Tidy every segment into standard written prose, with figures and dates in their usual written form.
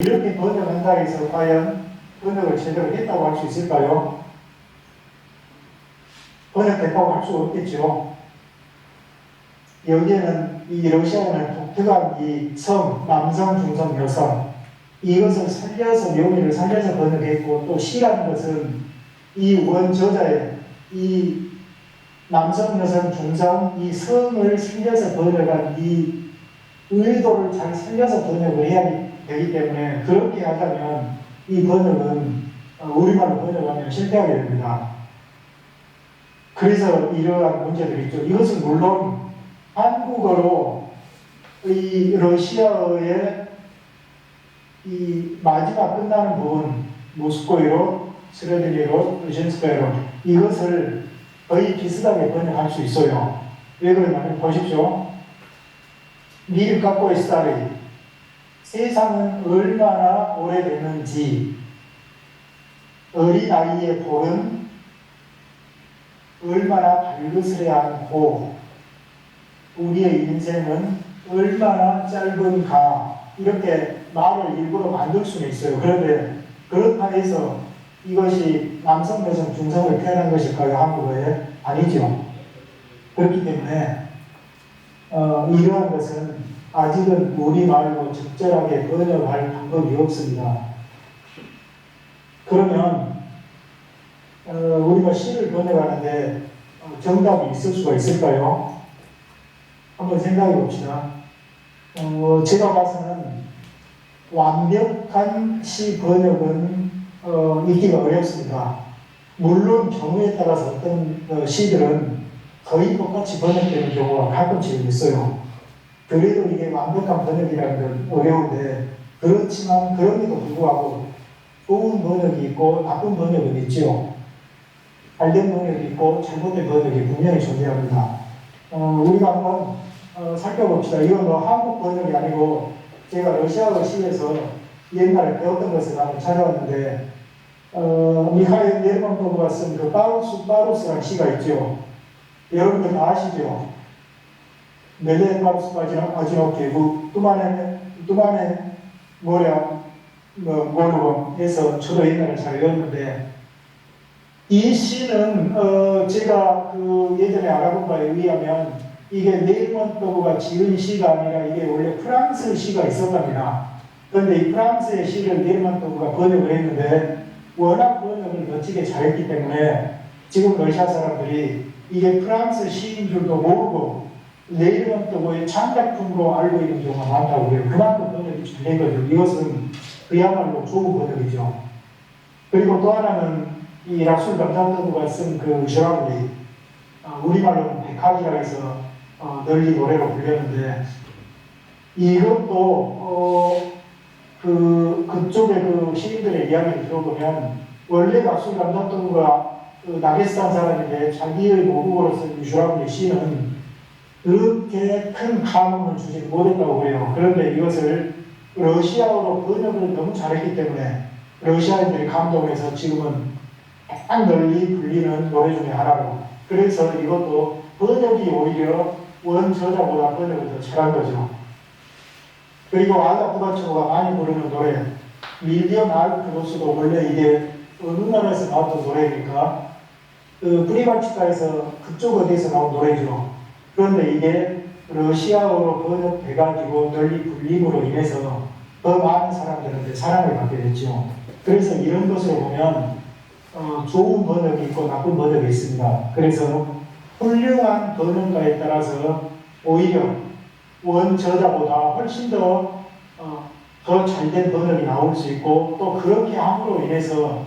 이렇게 번역한다 해서 과연 번역을 제대로 했다고 할 수 있을까요? 번역했다고 할 수 없겠죠. 여기에는 이 러시아어는 독특한 이 성, 남성, 중성, 여성 이것을 살려서 명의를 살려서 번역했고 또 시라는 것은 이 원저자의 이 남성, 여성, 중성 이 성을 살려서 번역한 이 의도를 잘 살려서 번역을 해야 되기 때문에 그렇게 하자면 이 번역은 우리말로 번역하면 실패하게 됩니다. 그래서 이러한 문제들이 있죠. 이것은 물론 한국어로 이 러시아어의 이 마지막 끝나는 부분 모스코이로, 스레드리로, 루신스카이로 이것을 거의 비슷하게 번역할 수 있어요. 왜 그러냐면 보십시오. 밀 갖고 있다리 세상은 얼마나 오래됐는지 어린아이의 볼은 얼마나 발그스레 않고 우리의 인생은 얼마나 짧은가 이렇게 말을 일부러 만들 수는 있어요. 그런데 그렇다 해서 이것이 남성, 여성, 중성을 표현한 것일까요? 한국어에? 아니죠. 그렇기 때문에 이러한 것은 아직은 우리말로 적절하게 번역할 방법이 없습니다. 그러면 우리가 시를 번역하는데 정답이 있을 수가 있을까요? 한번 생각해 봅시다. 제가 봐서는 완벽한 시 번역은 있기가 어렵습니다. 물론 경우에 따라서 어떤 시들은 거의 똑같이 번역되는 경우가 가끔씩 있어요. 그래도 이게 완벽한 번역이라는 건 어려운데 그렇지만 그럼에도 불구하고 좋은 번역이 있고 나쁜 번역은 있죠. 잘된 번역이 있고 잘못된 번역이 분명히 존재합니다. 우리가 한번 살펴봅시다. 이건 한국 번역이 아니고 제가 러시아어 시에서 옛날에 배웠던 것을 한번 찾아왔는데 미하일 예르몬토브가 쓴 그 바루스라는 시가 있죠. 여러분들 다 아시죠? 멜레 바루스 마지노키 뚜마네 모르범에서 저도 옛날에 잘 외웠는데 이 시는 제가 예전에 알아본 바에 의하면 이게 레이먼토브가 지은 시가 아니라 이게 원래 프랑스 시가 있었답니다. 그런데 이 프랑스의 시를 레이먼토브가 번역을 했는데 워낙 번역을 멋지게 잘했기 때문에 지금 러시아 사람들이 이게 프랑스 시인 줄도 모르고 레이먼토브의 창작품으로 알고 있는 경우가 많다고 해요. 그만큼 번역이 잘 된 거죠. 이것은 그야말로 좋은 번역이죠. 그리고 또 하나는 이 락술 감상도가 쓴 그 셔라블리 우리말로는 백학이라 해서 널리 노래로 불렸는데 이것도 그쪽의 그 시인들의 이야기를 들어보면 원래 락술 감상도가 나게스탄 사람인데 자기의 모국어로 쓴 셔라블리 시는 그렇게 큰 감흥을 주지 못했다고 해요. 그런데 이것을 러시아어로 번역을 너무 잘했기 때문에 러시아인들이 감동해서 지금은 딱 널리 불리는 노래 중에 하나로 그래서 이것도 번역이 오히려 원저자보다 번역을 더 잘한 거죠. 그리고 아다 부가초가 많이 부르는 노래 밀리언 알크로스도 원래 이게 어느 나라에서 나왔던 노래니까 프리발치카에서 그쪽 어디에서 나온 노래죠. 그런데 이게 러시아어로 번역돼가지고 널리 불림으로 인해서 더 많은 사람들한테 사랑을 받게 됐죠. 그래서 이런 것으로 보면 좋은 번역이 있고 나쁜 번역이 있습니다. 그래서 훌륭한 번역가에 따라서 오히려 원저자보다 훨씬 더 잘된 번역이 나올 수 있고 또 그렇게 함으로 인해서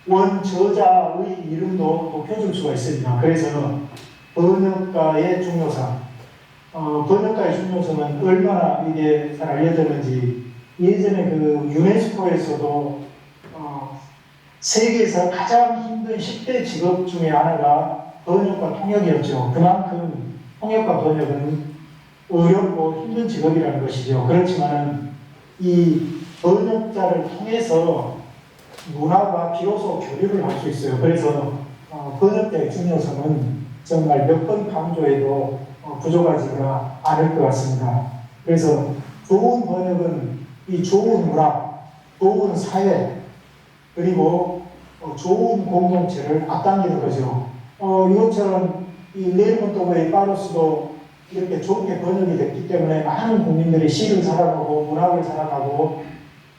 원저자의 이름도 높여줄 수가 있습니다. 그래서 번역가의 중요성 번역가의 중요성은 얼마나 이게 잘 알려졌는지 예전에 그 유네스코에서도 세계에서 가장 힘든 10대 직업 중에 하나가 번역과 통역이었죠. 그만큼 통역과 번역은 어렵고 힘든 직업이라는 것이죠. 그렇지만 이 번역자를 통해서 문화가 비로소 교류를 할 수 있어요. 그래서 번역자의 중요성은 정말 몇 번 강조해도 부족하지가 않을 것 같습니다. 그래서 좋은 번역은 이 좋은 문학, 좋은 사회, 그리고 좋은 공동체를 앞당기는 거죠. 이것처럼 이 레일몬토브의 파로스도 이렇게 좋게 번역이 됐기 때문에 많은 국민들이 시를 사랑하고 문학을 사랑하고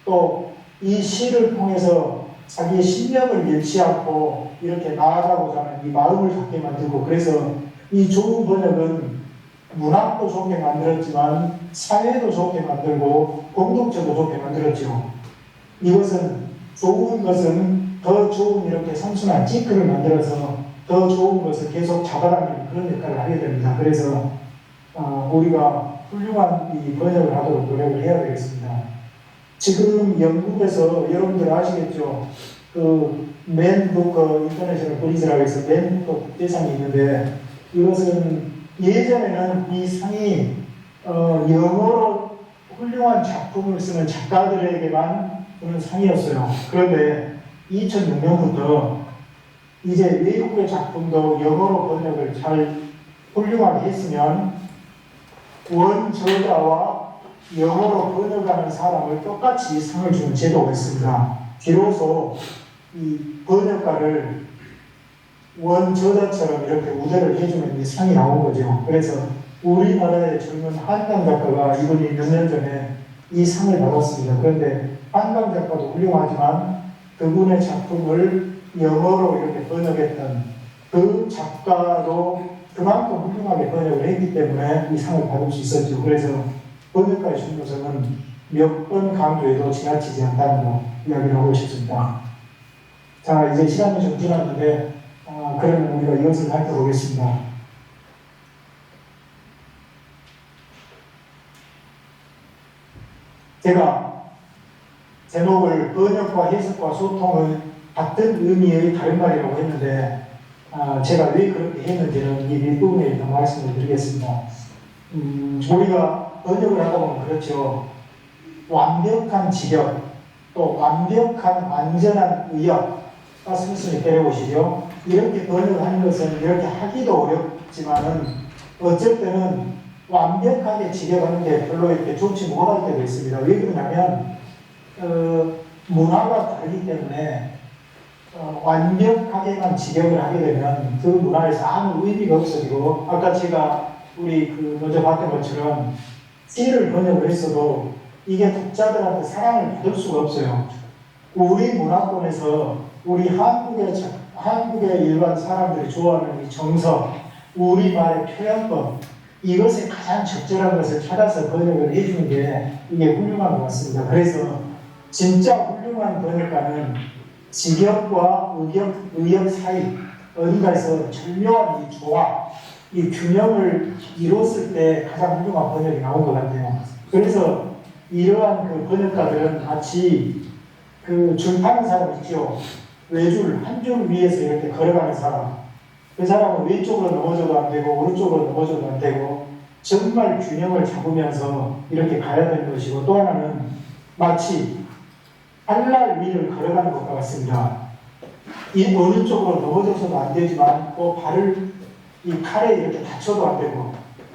또 이 시를 통해서 자기의 신념을 잃지 않고 이렇게 나아가고자 하는 이 마음을 갖게 만들고, 그래서 이 좋은 번역은 문학도 좋게 만들었지만 사회도 좋게 만들고 공동체도 좋게 만들었죠. 이것은 좋은 것은 더 좋은 이렇게 선순환 찌크를 만들어서 더 좋은 것을 계속 잡아당기는 그런 역할을 하게 됩니다. 그래서 우리가 훌륭한 이 번역을 하도록 노력을 해야 되겠습니다. 지금 영국에서 여러분들 아시겠죠? 맨부커 인터내셔널 프리즈라고 해서 맨부커 국제상이 있는데, 이것은 예전에는 이 상이 영어로 훌륭한 작품을 쓰는 작가들에게만 그런 상이었어요. 그런데 2006년부터 이제 외국의 작품도 영어로 번역을 잘 훌륭하게 했으면 원저자와 영어로 번역하는 사람을 똑같이 상을 주는 제도가 있습니다. 비로소 이 번역가를 원저자처럼 이렇게 우대를 해주면 이 상이 나온 거죠. 그래서 우리나라의 젊은 한강 작가가 이분이 몇 년 전에 이 상을 받았습니다. 그런데 한강 작가도 훌륭하지만 그분의 작품을 영어로 이렇게 번역했던 그 작가도 그만큼 훌륭하게 번역을 했기 때문에 이 상을 받을 수 있었죠. 그래서 번역가의 중요성은 몇 번 강조해도 지나치지 않다는 거 이야기를 하고 싶습니다. 자, 이제 시간이 좀 지났는데 그러면 우리가 이것을 살펴보겠습니다. 제가 제목을 번역과 해석과 소통은 같은 의미의 다른 말이라고 했는데 제가 왜 그렇게 했는지는 이 뒷부분에 일단 말씀을 드리겠습니다. 우리가 번역을 하다 보면 그렇죠. 완벽한 직역, 또 완벽한 완전한 의역, 스미스님 때려보시죠. 이렇게 번역하는 것은 이렇게 하기도 어렵지만은 어쩔 때는 완벽하게 직역하는 게 별로 이렇게 좋지 못할 때도 있습니다. 왜 그러냐면 문화가 다르기 때문에 완벽하게만 직역을 하게 되면 그 문화에서 아무 의미가 없어지고, 아까 제가 우리 먼저 봤던 것처럼 시를 번역을 했어도 이게 독자들한테 사랑을 받을 수가 없어요. 우리 문화권에서 우리 한국의 일반 사람들이 좋아하는 이 정서, 우리말의 표현법, 이것에 가장 적절한 것을 찾아서 번역을 해주는 게 이게 훌륭한 것 같습니다. 그래서 진짜 훌륭한 번역가는 직역과 의역 사이 어딘가에서 절묘한 이 조화, 이 균형을 이뤘을 때 가장 훌륭한 번역이 나온 것 같아요. 그래서 이러한 그 번역가들은 마치 줄 타는 사람 있죠. 외줄, 한 줄 위에서 이렇게 걸어가는 사람. 그 사람은 왼쪽으로 넘어져도 안 되고 오른쪽으로 넘어져도 안 되고 정말 균형을 잡으면서 이렇게 가야 되는 것이고, 또 하나는 마치 칼날 위를 걸어가는 것과 같습니다. 이 어느 쪽으로 넘어져서도 안 되지만 또 발을 이 칼에 이렇게 다쳐도 안 되고,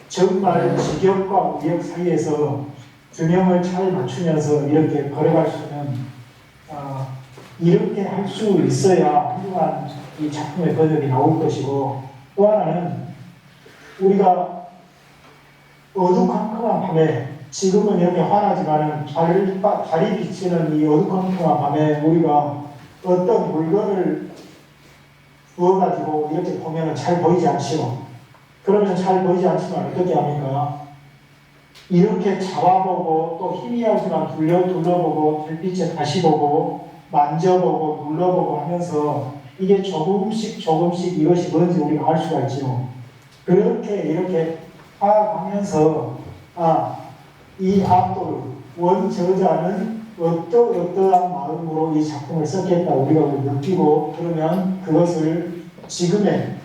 정말 직역과 의역 사이에서 균형을 잘 맞추면서 이렇게 걸어갈 수 있는 이렇게 할 수 있어야 훌륭한 이 작품의 번역이 나올 것이고, 또 하나는 우리가 어두컴컴한 밤에, 지금은 이렇게 환하지만은 달이 비치는 이 어두컴컴한 밤에 우리가 어떤 물건을 부어가지고 이렇게 보면 잘 보이지 않지요. 그러면 잘 보이지 않지만 어떻게 합니까? 이렇게 잡아보고 또 희미하지만 둘러보고 달빛에 다시 보고 만져보고 눌러보고 하면서 이게 조금씩 이것이 뭔지 우리가 알 수가 있지요. 그렇게 이렇게 파악하면서 이 압도를 원저자는 어떠한 마음으로 이 작품을 썼겠다 우리가 느끼고, 그러면 그것을 지금의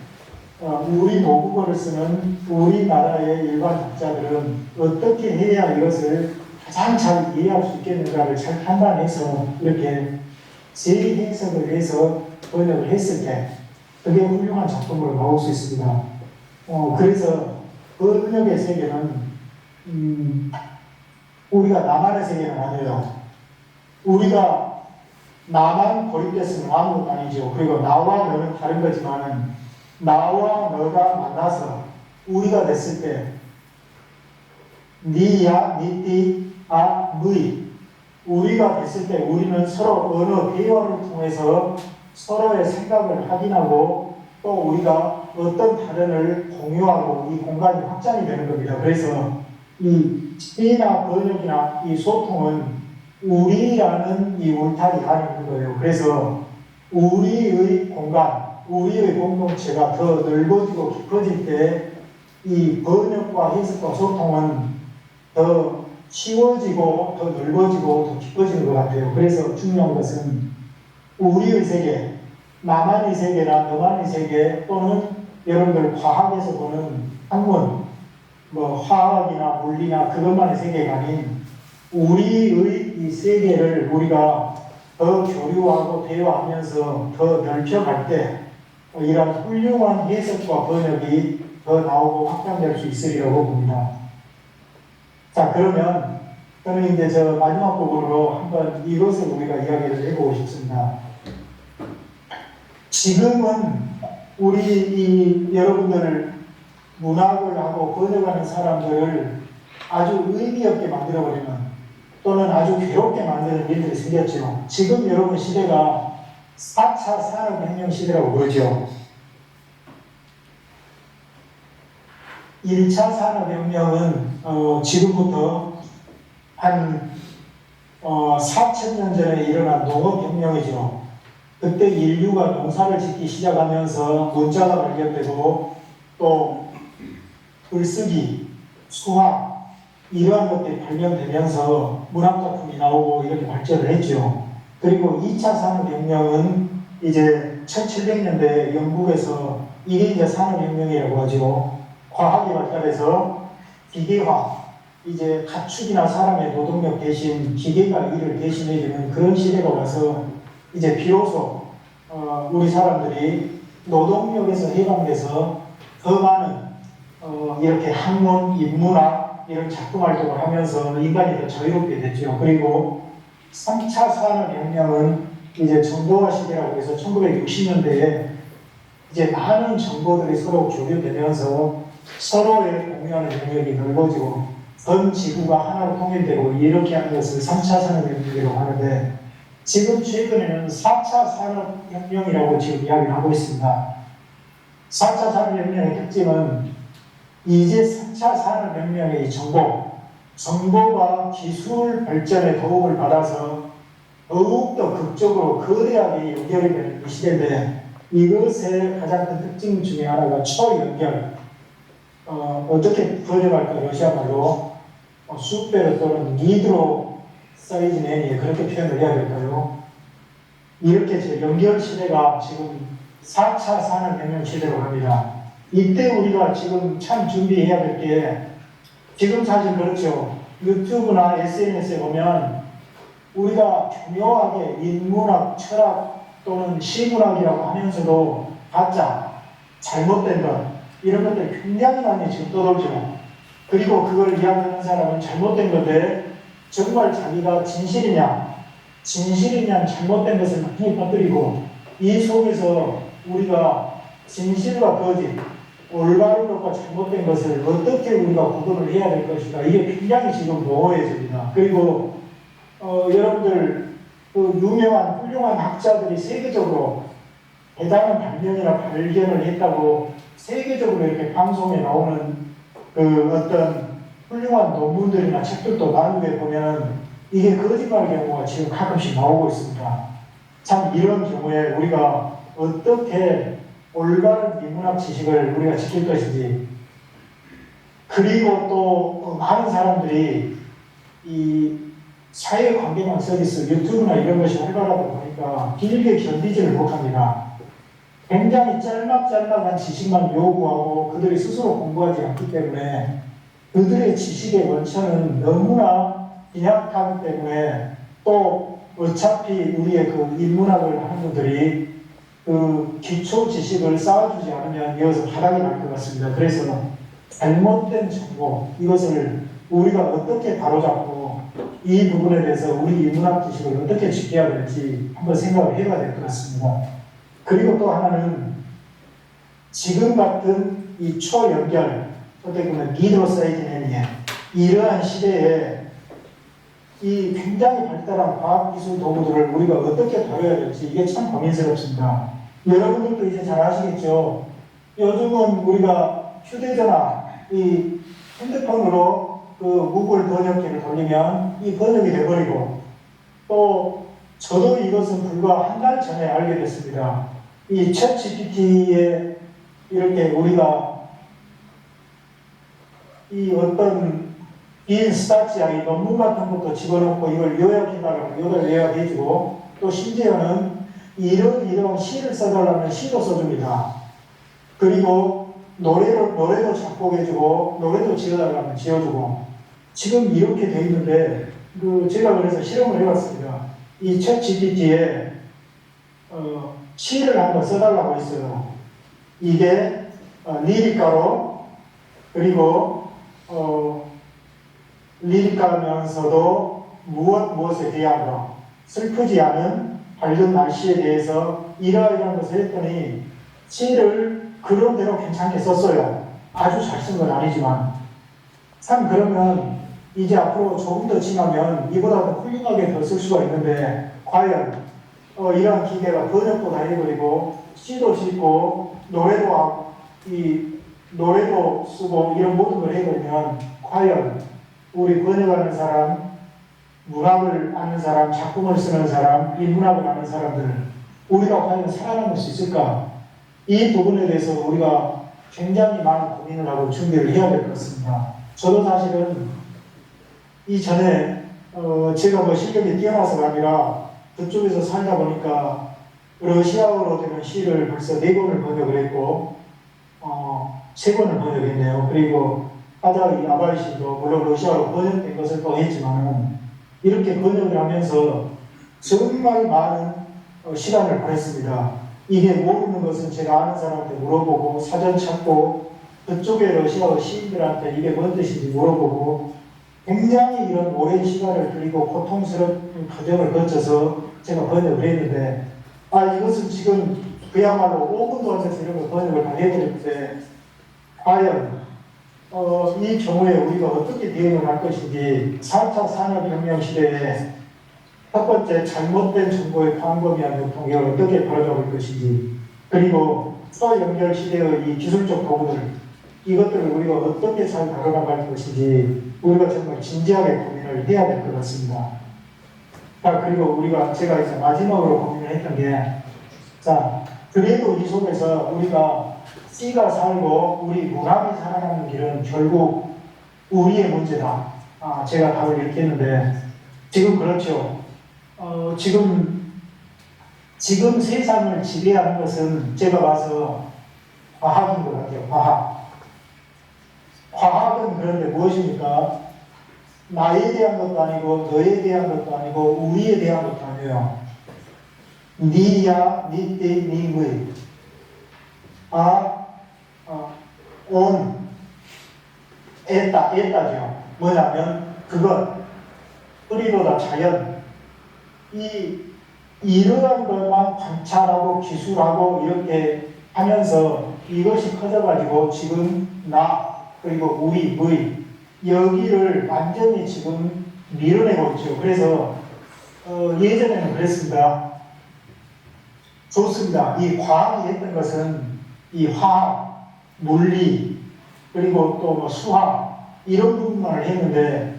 우리 모국어를 쓰는 우리나라의 일반 독자들은 어떻게 해야 이것을 가장 잘 이해할 수 있겠는가를 잘 판단해서 이렇게 재해석을 해서 번역을 했을 때 그게 훌륭한 작품으로 나올 수 있습니다. 그래서 번역의 세계는 우리가 나만의 세계는 아니에요. 우리가 나만 고립됐으면 아무것도 아니죠. 그리고 나와 너는 다른 거지만 나와 너가 만나서 우리가 됐을 때 니야, 니띠, 아, 무이 우리가 됐을 때 우리는 서로 언어, 대화를 통해서 서로의 생각을 확인하고 또 우리가 어떤 다른을 공유하고 이 공간이 확장이 되는 겁니다. 그래서 이 시나 번역이나 이 소통은 우리라는 이 울타리 안에 있는 거예요. 그래서 우리의 공간, 우리의 공동체가 더 넓어지고 깊어질 때 이 번역과 해석과 소통은 더 쉬워지고 더 넓어지고 더 깊어지는 것 같아요. 그래서 중요한 것은 우리의 세계, 나만의 세계나 너만의 세계 또는 여러분들 과학에서 보는 학문, 뭐 화학이나 물리나 그것만의 세계가 아닌 우리의 이 세계를 우리가 더 교류하고 대화하면서 더 넓혀갈 때 이런 훌륭한 해석과 번역이 더 나오고 확장될 수 있으리라고 봅니다. 자, 그러면 저는 이제 저 마지막 부분으로 한번 이것을 우리가 이야기를 해보고 싶습니다. 지금은 우리 이 여러분들 문학을 하고 번역하는 사람들을 아주 의미 없게 만들어버리는 또는 아주 괴롭게 만드는 일들이 생겼죠. 지금 여러분 시대가 4차 산업혁명 시대라고 부르죠. 1차 산업혁명은 지금부터 한 4,000년 전에 일어난 농업혁명이죠. 그때 인류가 농사를 짓기 시작하면서 문자가 발견되고 또 글쓰기, 수학 이러한 것들이 발견되면서 문학작품이 나오고 이렇게 발전을 했죠. 그리고 2차 산업혁명은 이제 1700년대 영국에서 이게 이제 산업혁명이라고 하죠. 과학이 발달해서 기계화, 이제 가축이나 사람의 노동력 대신 기계가 일을 대신해주는 그런 시대가 와서 이제 비로소 우리 사람들이 노동력에서 해방돼서 더 많은 이렇게 학문, 인문학 이런 작품 활동을 하면서 인간이 더 자유롭게 됐죠. 그리고 3차 산업혁명은 이제 정보화 시대라고 해서 1960년대에 이제 많은 정보들이 서로 교류되면서 서로의 공유하는 영역이 넓어지고 전 지구가 하나로 통일되고 이렇게 하는 것을 3차 산업혁명이라고 하는데 지금 최근에는 4차 산업혁명이라고 지금 이야기를 하고 있습니다. 4차 산업혁명의 특징은 이제 4차 산업혁명의 정보가 기술 발전에 도움을 받아서 더욱더 극적으로 거대하게 연결이 되는 이 시대인데 이것의 가장 큰 특징 중에 하나가 초연결. 어떻게 번역할까 러시아 말로 쑥배로 또는 니드로 사이즈 애니 그렇게 표현을 해야 될까요? 이렇게 연결 시대가 지금 4차 산업혁명 시대로 갑니다. 이때 우리가 지금 참 준비해야 될 게 지금 사실 그렇죠. 유튜브나 SNS에 보면 우리가 교묘하게 인문학, 철학 또는 시문학이라고 하면서도 가짜, 잘못된 것 이런 것들이 굉장히 많이 지금 떠돌죠. 그리고 그걸 이야기하는 사람은 잘못된 건데 정말 자기가 진실이냐 잘못된 것을 많이 퍼뜨리고 이 속에서 우리가 진실과 거짓, 올바른 것과 잘못된 것을 어떻게 우리가 구분을 해야 될 것인가 이게 굉장히 지금 모호해집니다. 그리고 여러분들 그 유명한 훌륭한 학자들이 세계적으로 대단한 발명이나 발견을 했다고 세계적으로 이렇게 방송에 나오는 그 어떤 훌륭한 논문들이나 책들도 나누게 보면 이게 거짓말 경우가 지금 가끔씩 나오고 있습니다. 참 이런 경우에 우리가 어떻게 올바른 인문학 지식을 우리가 지킬 것인지 그리고 또 많은 사람들이 이 사회관계망 서비스 유튜브나 이런 것이 활발하다 보니까 길게 견디지를 못합니다. 굉장히 짤막짤막한 지식만 요구하고 그들이 스스로 공부하지 않기 때문에 그들의 지식의 원천은 너무나 빈약하기 때문에 또 어차피 우리의 그 인문학을 하는 분들이 그 기초 지식을 쌓아주지 않으면 이어서 바닥이 날 것 같습니다. 그래서 잘못된 정보 이것을 우리가 어떻게 바로잡고 이 부분에 대해서 우리 인문학 지식을 어떻게 지켜야 될지 한번 생각을 해봐야 될 것 같습니다. 그리고 또 하나는 지금 같은 이 초연결, 어떻게 보면 미드로사이즈네니에 이러한 시대에 이 굉장히 발달한 과학기술 도구들을 우리가 어떻게 다뤄야 될지 이게 참 고민스럽습니다. 여러분들도 이제 잘 아시겠죠? 요즘은 우리가 휴대전화, 이 핸드폰으로 그 구글 번역기를 돌리면 이 번역이 돼버리고, 또 저도 이것은 불과 한 달 전에 알게 됐습니다. 이 챗 GPT에 이렇게 우리가 이 어떤 빈 스타치야 이 논문 같은 것도 집어넣고 이걸 요약해달라고 이걸 요약해주고, 또 심지어는 이런 시를 써달라면 시도 써줍니다. 그리고 노래도 작곡해주고 노래도 지어달라면 지어주고, 지금 이렇게 돼 있는데 제가 그래서 실험을 해봤습니다. 이 챗 GPT에 시를 한번 써달라고 했어요. 이게 리리카로, 그리고 리리카면서도 무엇에 대하여 슬프지 않은 밝은 날씨에 대해서 이러이러한 것을 했더니 시를 그런대로 괜찮게 썼어요. 아주 잘 쓴 건 아니지만. 참 그러면 이제 앞으로 조금 더 지나면 이보다 더 훌륭하게 더 쓸 수가 있는데, 과연 이러한 기계가 번역도 다 해버리고 시도 짓고 노래도 쓰고 이런 모든 걸 해버리면 과연 우리 번역하는 사람, 문학을 아는 사람, 작품을 쓰는 사람, 인문학을 아는 사람들, 우리가 과연 살아남을 수 있을까? 이 부분에 대해서 우리가 굉장히 많은 고민을 하고 준비를 해야 될 것 같습니다. 저도 사실은 이전에 제가 뭐 실력이 뛰어나서가 아니라 그쪽에서 살다 보니까 러시아어로 되는 시를 벌써 4권을 번역을 했고 3권을 번역했네요. 그리고 하다이 아바이시도 물론 러시아어로 번역된 것을 또 했지만 이렇게 번역을 하면서 정말 많은 시간을 보냈습니다. 이게 모르는 것은 제가 아는 사람한테 물어보고 사전 찾고 그쪽에 러시아어 시인들한테 이게 뭔 뜻인지 물어보고 굉장히 이런 오랜 시간을 들이고 고통스러운 과정을 거쳐서 제가 번역을 했는데, 이것은 지금 그야말로 5분도 안에서 이런 거 번역을 다 해버렸는데 과연 이 경우에 우리가 어떻게 대응을 할 것인지, 4차 산업혁명 시대에 첫 번째 잘못된 정보의 광범위한 유통, 이걸 어떻게 바로잡을 것인지, 그리고 초연결 시대의 이 기술적 도구들, 이것들을 우리가 어떻게 잘 다뤄나갈 것인지 우리가 정말 진지하게 고민을 해야 될 것 같습니다. 그리고 제가 이제 마지막으로 고민을 했던 게, 그래도 이 속에서 우리가 씨가 살고 우리 문학이 살아가는 길은 결국 우리의 문제다. 제가 답을 이렇게 했는데, 지금 그렇죠. 지금 세상을 지배하는 것은 제가 봐서 과학인 것 같아요. 과학은 그런데 무엇입니까? 나에 대한 것도 아니고 너에 대한 것도 아니고 우리에 대한 것도 아니에요. 니야, 니때, 니의 에따죠. 뭐냐면 그것, 뿌리로다 자연, 이러한 것만 관찰하고 기술하고 이렇게 하면서 이것이 커져가지고 지금 나, 그리고 우리, 여기를 완전히 지금 밀어내고 있죠. 그래서 예전에는 그랬습니다. 좋습니다. 이 과학이 했던 것은 이 화학, 물리, 그리고 또 뭐 수학 이런 부분만을 했는데,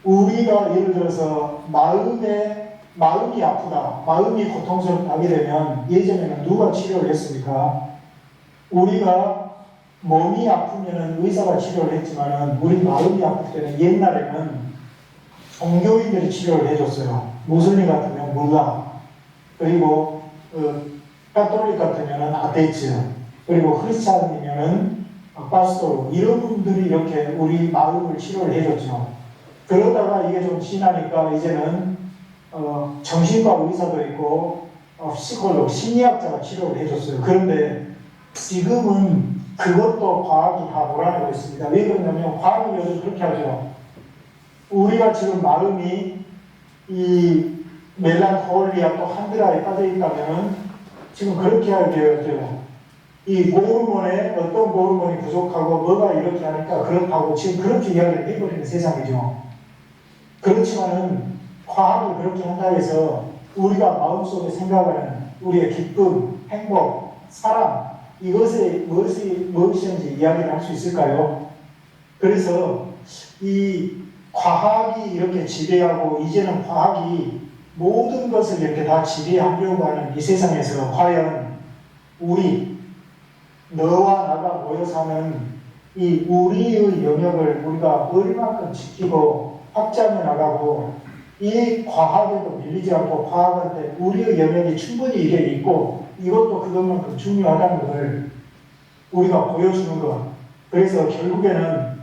우리가 예를 들어서 마음이 아프다, 마음이 고통스럽다 하게 되면 예전에는 누가 치료를 했습니까? 우리가 몸이 아프면 의사가 치료를 했지만 우리 마음이 아플 때는 옛날에는 종교인들이 치료를 해줬어요. 무슬림 같으면 물라, 그리고 카톨릭 같으면 아테이츠, 그리고 크리스찬이면 파스토, 이런 분들이 이렇게 우리 마음을 치료를 해줬죠. 그러다가 이게 좀 지나니까 이제는 정신과 의사도 있고 피지컬로 심리학자가 치료를 해줬어요. 그런데 지금은 그것도 과학이 다 몰아내고 있습니다. 왜 그러냐면 과학이 요즘 그렇게 하죠. 우리가 지금 마음이 이 멜랑콜리아 또 한드라에 빠져 있다면 지금 그렇게 하게 돼요. 이 호르몬에 어떤 호르몬이 부족하고 뭐가 이렇게 하니까 그렇다고 지금 그렇게 이야기를 해버리는 세상이죠. 그렇지만은 과학을 그렇게 한다 해서 우리가 마음속에 생각하는 우리의 기쁨, 행복, 사랑 이것이 무엇인지 이야기를 할 수 있을까요? 그래서 이 과학이 이렇게 지배하고 이제는 과학이 모든 것을 이렇게 다 지배하려고 하는 이 세상에서 과연 우리 너와 나가 모여 사는 이 우리의 영역을 우리가 얼마큼 지키고 확장해 나가고 이 과학에도 밀리지 않고 과학한테 우리의 영역이 충분히 이게 있고 이것도 그것만큼 중요하다는 걸 우리가 보여주는 것. 그래서 결국에는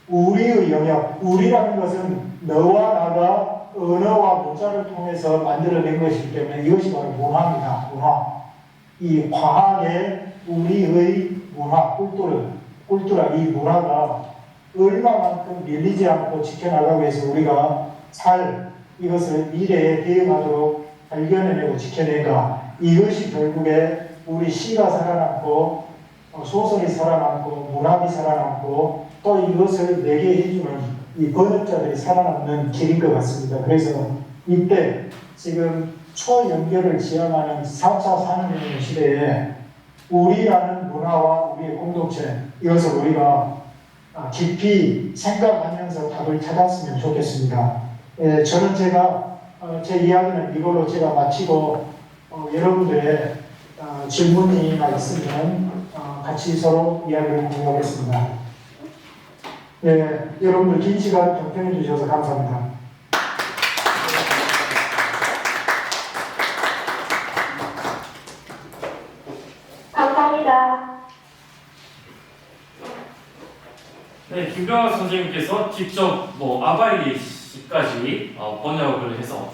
우리의 영역, 우리라는 것은 너와 나가 언어와 문자를 통해서 만들어낸 것이기 때문에 이것이 바로 문화입니다. 문화. 이 과학의 우리의 문화, 꿀뚜라 이 문화가 얼마만큼 밀리지 않고 지켜나가기 위해서 우리가 이것을 미래에 대응하도록 발견해내고 지켜낸가. 이것이 결국에 우리 시가 살아남고 소설이 살아남고 문학이 살아남고 또 이것을 내게 해주는 이 번역자들이 살아남는 길인 것 같습니다. 그래서 이때 지금 초연결을 지향하는 4차 산업혁명 시대에 우리라는 문화와 우리의 공동체 이것을 우리가 깊이 생각하면서 답을 찾았으면 좋겠습니다. 저는 제 이야기는 이걸로 제가 마치고 여러분들의 질문이나 있으면 같이 서로 이야기를 공유하겠습니다. 여러분들 긴 시간 경청해 주셔서 감사합니다. 감사합니다. 네, 김병학 선생님께서 직접 아바이 시까지 번역을 해서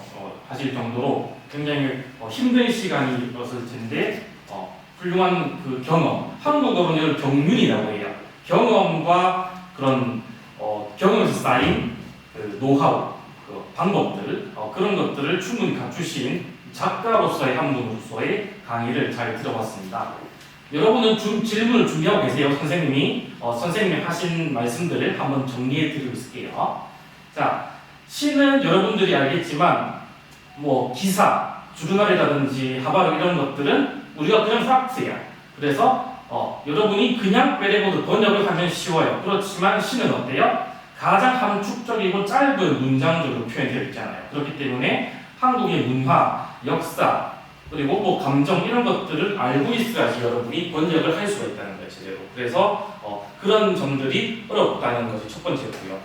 하실 정도로 굉장히 힘든 시간이었을 텐데 훌륭한 그 경험, 한국어로는 이걸 경륜이라고 해요. 경험과 그런 경험에서 쌓인 그 노하우, 그 방법들 그런 것들을 충분히 갖추신 작가로서의 한 분으로서의 강의를 잘 들어봤습니다. 여러분은 질문을 준비하고 계세요. 선생님이 하신 말씀들을 한번 정리해 드리고 있을게요. 자, 시는 여러분들이 알겠지만 기사, 주르날이라든지 하바르 이런 것들은 우리가 그냥 팩트야. 그래서 여러분이 그냥 베레모드 번역을 하면 쉬워요. 그렇지만 시는 어때요? 가장 함축적이고 짧은 문장적으로 표현되어 있잖아요. 그렇기 때문에 한국의 문화, 역사, 그리고 감정 이런 것들을 알고 있어야지 여러분이 번역을 할 수가 있다는 거예요, 제대로. 그래서 그런 점들이 어렵다는 것이 첫 번째고요.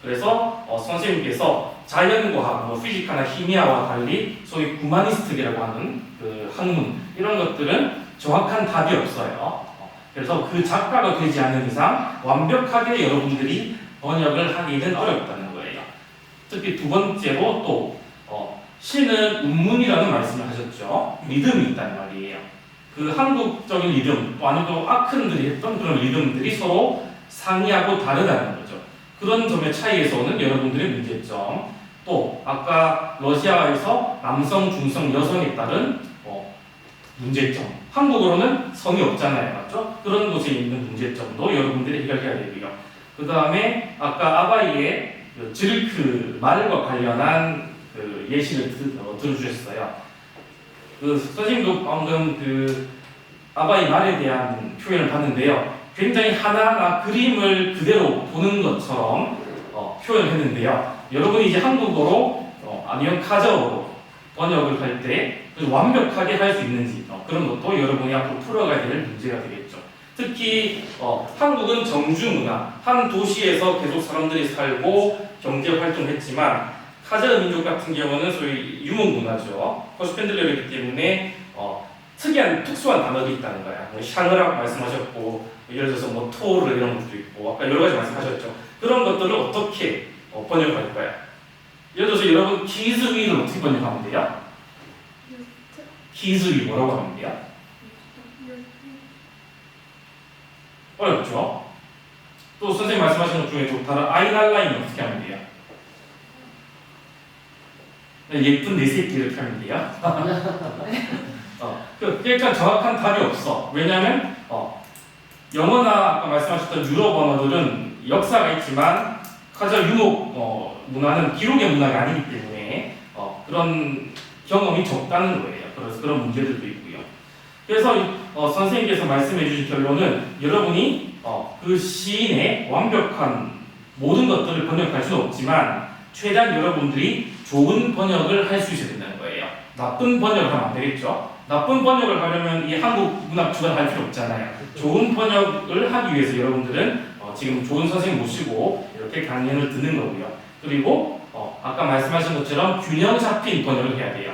그래서 선생님께서 자연과학, 피지카나 히미아와 달리 소위 구마니스트라고 하는 그 학문 이런 것들은 정확한 답이 없어요. 그래서 그 작가가 되지 않는 이상 완벽하게 여러분들이 번역을 하기는 어렵다는 거예요. 특히 두 번째로 또 시는 운문이라는 말씀을 하셨죠. 리듬이 있다는 말이에요. 그 한국적인 리듬, 또 아니면 또 아큰들이 했던 그런 리듬들이 서로 상이하고 다르다는 거죠. 그런 점의 차이에서 오는 여러분들의 문제점. 또 아까 러시아에서 남성, 중성, 여성에 따른 문제점. 한국어로는 성이 없잖아요, 맞죠? 그런 곳에 있는 문제점도 여러분들이 해결해야 되고요. 그 다음에 아까 아바이의 그 지르크 말과 관련한 그 예시를 들어주셨어요. 그 선생님도 방금 그 아바이 말에 대한 표현을 봤는데요. 굉장히 하나하나 그림을 그대로 보는 것처럼 표현을 했는데요. 여러분이 이제 한국어로 아니면 카자어로 번역을 할 때 완벽하게 할 수 있는지 그런 것도 여러분이 앞으로 풀어가야 될 문제가 되겠죠. 특히 한국은 정주문화, 한 도시에서 계속 사람들이 살고 경제 활동했지만 카자흐 민족 같은 경우는 소위 유목문화죠. 호스펜들러이기 때문에 특이한 특수한 단어들이 있다는 거야. 샤느라고 말씀하셨고 예를 들어서 토르 이런 것도 있고 아까 여러 가지 말씀하셨죠. 그런 것들을 어떻게 번역할까요? 예를 들어서 여러분 기즈위를 어떻게 번역하면 돼요? 기즈위 뭐라고 하면 돼요? 어렵죠? 또 선생님 말씀하신 것 중에 또 다른 아이날라인 어떻게 하면 돼요? 네, 예쁜 내 새끼 이렇게 하면 돼요. 그러니까 정확한 답이 없어. 왜냐하면 영어나 아까 말씀하셨던 유럽 언어들은 역사가 있지만 가장 유목 문화는 기록의 문화가 아니기 때문에 그런 경험이 적다는 거예요. 그래서 그런 문제들도 있고요. 그래서 선생님께서 말씀해 주신 결론은 여러분이 그 시인의 완벽한 모든 것들을 번역할 수는 없지만 최대한 여러분들이 좋은 번역을 할 수 있어야 된다는 거예요. 나쁜 번역을 하면 안 되겠죠. 나쁜 번역을 하려면 이 한국 문학 주관 할 필요 없잖아요. 좋은 번역을 하기 위해서 여러분들은 지금 좋은 선생님 모시고 이렇게 강연을 듣는 거고요. 그리고 아까 말씀하신 것처럼 균형 잡힌 번역을 해야 돼요.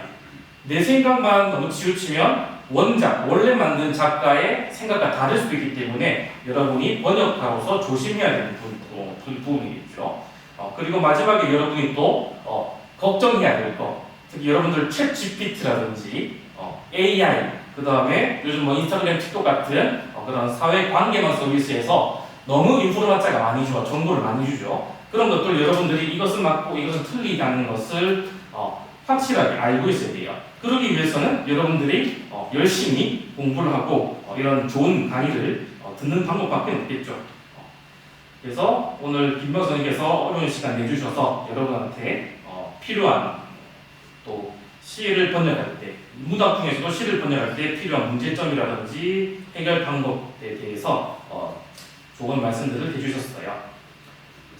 내 생각만 너무 치우치면 원래 만든 작가의 생각과 다를 수도 있기 때문에 여러분이 번역가로서 조심해야 되는 부분이겠죠. 그리고 마지막에 여러분이 또 걱정해야 될 거, 특히 여러분들 챗 GPT라든지 AI, 그 다음에 요즘 뭐 인스타그램, 틱톡 같은 그런 사회 관계망 서비스에서 너무 인포르마짜가 많이 줘, 정보를 많이 주죠. 그런 것들 여러분들이 이것은 맞고 이것은 틀리다는 것을 확실하게 알고 있어야 돼요. 그러기 위해서는 여러분들이 열심히 공부를 하고 이런 좋은 강의를 듣는 방법밖에 없겠죠. 그래서 오늘 김명 선생님께서 어려운 시간 내주셔서 여러분한테 필요한 또 시를 번역할 때, 문학 중에서도 시를 번역할 때 필요한 문제점이라든지 해결 방법에 대해서 좋은 말씀들을 해주셨어요.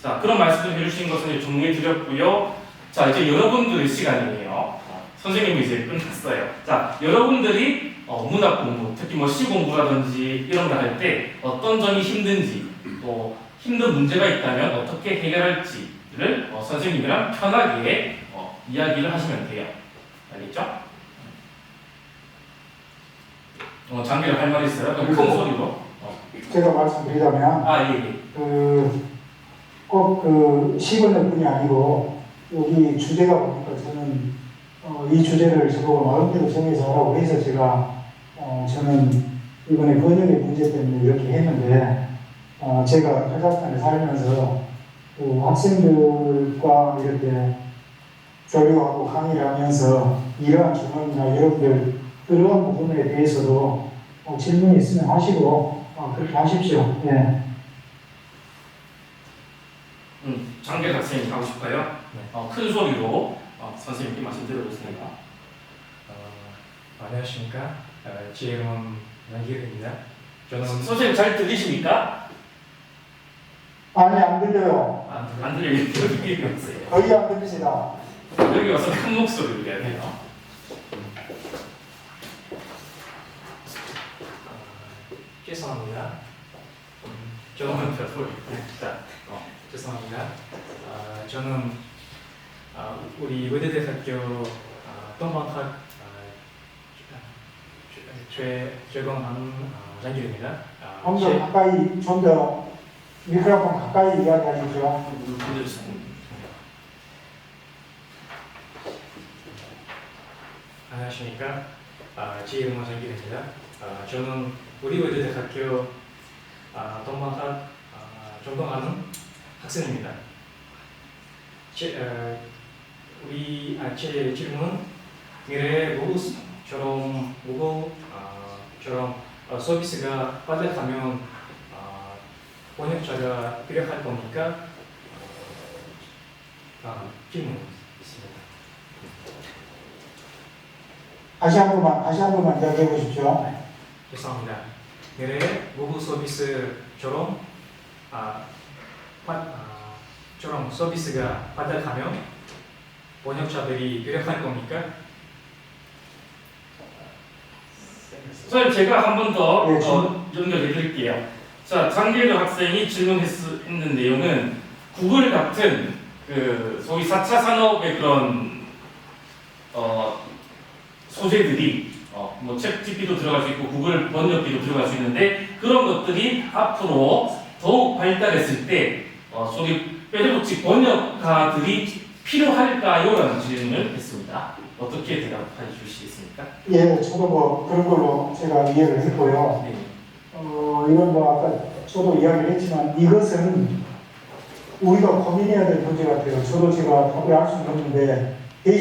자, 그런 말씀을 해주신 것을 정리해 드렸고요. 자, 이제 여러분들의 시간이에요. 선생님이 이제 끝났어요. 자, 여러분들이 문학 공부, 특히 뭐 시 공부라든지 이런 거 할 때 어떤 점이 힘든지, 또 힘든 문제가 있다면 어떻게 해결할지를 선생님이랑 편하게 이야기를 하시면 돼요. 알겠죠? 장기를 할 말 있어요? 큰 소리로. 제가 말씀드리자면 예. 꼭 그 시번역 뿐이 아니고 여기 주제가 보니까 저는 이 주제를 저보고 마음대로 정해서 하라고 해서 제가 저는 이번에 번역의 문제 때문에 이렇게 했는데 제가 카자흐스탄에 살면서 그 학생들과 이렇게 교류하고 강의를 하면서 이러한 경험이나 여러분들 그러한 부분에 대해서도 질문이 있으면 하시고 그렇게 하십시오. 네. 장계 학생이 하고 싶어요? 네. 큰 소리로 선생님께 말씀 드려보겠습니다. 안녕하십니까? 제 이름은 남기현입니다. 저는 선생님 잘 들리십니까? 아니 안 들려요. 안 들려요. 여기 왔어요. 거의 안 들리시다. 여기 와서 큰 목소리로 해야 돼요. 죄송합니다. 저는 별 소리. 자, 죄송합니다. 저는 우리 의대대학교 동방학 최경환 장길입니다. 좀 더 가까이, 좀 더 미크로폰 가까이 이야기하십시오. 안녕하십니까? 제 이름은 장길입니다. 저는 우리 의대대학교 동방학 전공하는 학생입니다. 제 질문은 미래의 모국처럼 서비스가 발달하면 번역자가 필요할 겁니까? 질문 있습니다. 다시 한 번만 이야기해 보십시오. 죄송합니다. 미래의 모국 서비스처럼 서비스가 발달하면 번역자들이 필요할 겁니까? 선생님 제가 한 번 더 네, 연결해 드릴게요. 자, 장길도 학생이 질문했는 내용은 구글 같은 그 소위 4차 산업의 그런 소재들이 뭐 챗GPT도 들어갈 수 있고 구글 번역기도 들어갈 수 있는데 그런 것들이 앞으로 더욱 발달했을 때 소위 빼레로치 번역가들이 필요할까요? 라는 질문을 했습니다. 어떻게 대답해 주시겠습니까? 예, 저도 뭐 그런 걸로 제가 이해를 했고요. 네. 이건 뭐 아까 저도 이야기를 했지만 이것은 우리가 고민해야 될 문제 같아요. 저도 제가 답을 할 수는 없는데